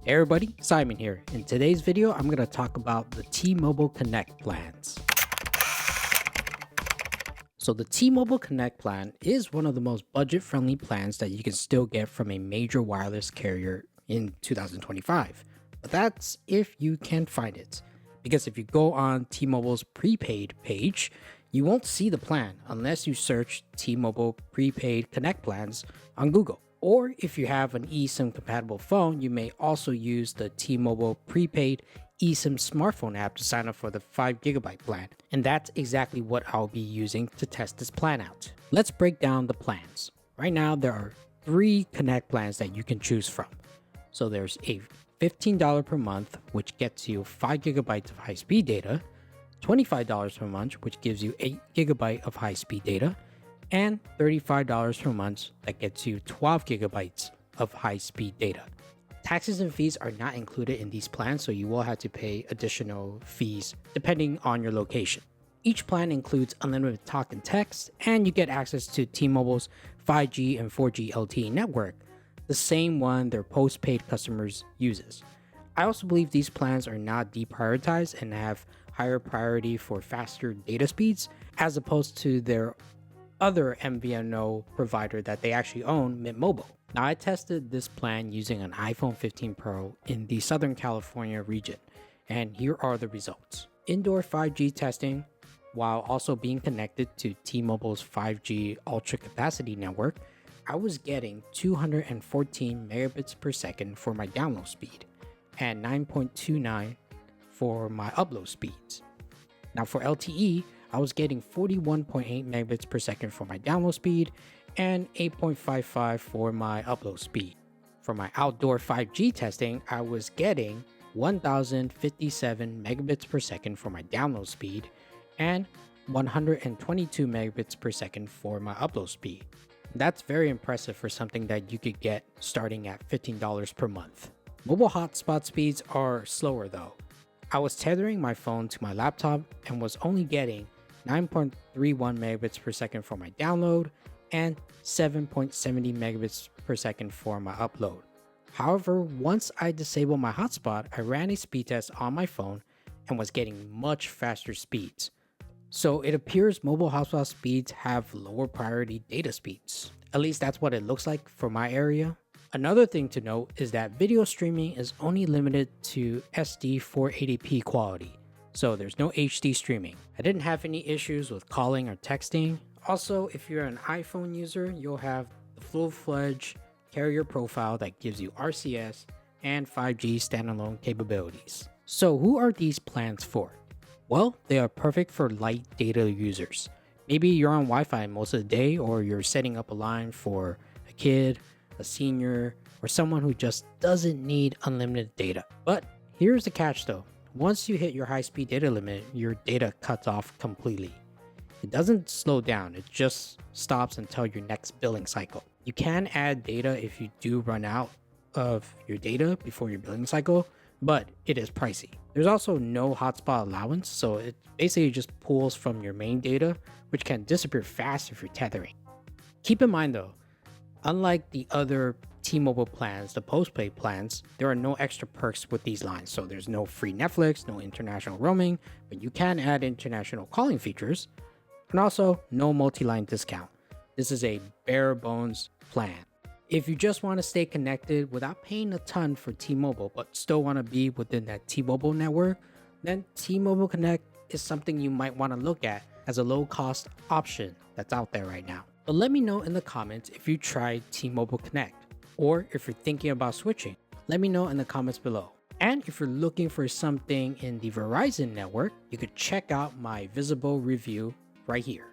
Hey everybody, Simon here. In today's video, I'm going to talk about the T-Mobile Connect plans. So the T-Mobile Connect plan is one of the most budget-friendly plans that you can still get from a major wireless carrier in 2025. But that's if you can find it. Because if you go on T-Mobile's prepaid page, you won't see the plan unless you search T-Mobile prepaid Connect plans on Google. Or if you have an eSIM compatible phone, you may also use the T-Mobile prepaid eSIM smartphone app to sign up for the 5GB plan. And that's exactly what I'll be using to test this plan out. Let's break down the plans. Right now, there are 3 Connect plans that you can choose from. So there's a $15 per month, which gets you 5GB of high-speed data, $25 per month, which gives you 8GB of high-speed data, and $35 per month that gets you 12GB of high-speed data. Taxes and fees are not included in these plans, so you will have to pay additional fees depending on your location. Each plan includes unlimited talk and text, and you get access to T-Mobile's 5G and 4G LTE network, the same one their postpaid customers uses. I also believe these plans are not deprioritized and have higher priority for faster data speeds as opposed to their other MVNO provider that they actually own, Mint Mobile. Now, I tested this plan using an iPhone 15 Pro in the Southern California region, and here are the results. Indoor 5G testing, while also being connected to T-Mobile's 5G Ultra Capacity network, I was getting 214 megabits per second for my download speed and 9.29 for my upload speeds. Now for LTE, I was getting 41.8 megabits per second for my download speed and 8.55 for my upload speed. For my outdoor 5G testing, I was getting 1057 megabits per second for my download speed and 122 megabits per second for my upload speed. That's very impressive for something that you could get starting at $15 per month. Mobile hotspot speeds are slower though. I was tethering my phone to my laptop and was only getting 9.31 megabits per second for my download and 7.70 megabits per second for my upload. However, once I disabled my hotspot, I ran a speed test on my phone and was getting much faster speeds. So it appears mobile hotspot speeds have lower priority data speeds. At least that's what it looks like for my area. Another thing to note is that video streaming is only limited to SD 480p quality, so there's no HD streaming. I didn't have any issues with calling or texting. Also, if you're an iPhone user, you'll have the full-fledged carrier profile that gives you RCS and 5G standalone capabilities. So who are these plans for? Well, they are perfect for light data users. Maybe you're on Wi-Fi most of the day, or you're setting up a line for a kid, a senior, or someone who just doesn't need unlimited data. But here's the catch though. Once you hit your high-speed data limit, your data cuts off completely. It doesn't slow down, it just stops until your next billing cycle. You can add data if you do run out of your data before your billing cycle, but it is pricey. There's also no hotspot allowance, so it basically just pulls from your main data, which can disappear fast if you're tethering. Keep in mind though, unlike the other T-Mobile plans, the postpaid plans, there are no extra perks with these lines. So there's no free Netflix, no international roaming, but you can add international calling features, and also no multi-line discount. This is a bare bones plan. If you just want to stay connected without paying a ton for T-Mobile, but still want to be within that T-Mobile network, then T-Mobile Connect is something you might want to look at as a low-cost option that's out there right now. But let me know in the comments if you tried T-Mobile Connect, or if you're thinking about switching. Let me know in the comments below. And if you're looking for something in the Verizon network, you could check out my visible review right here.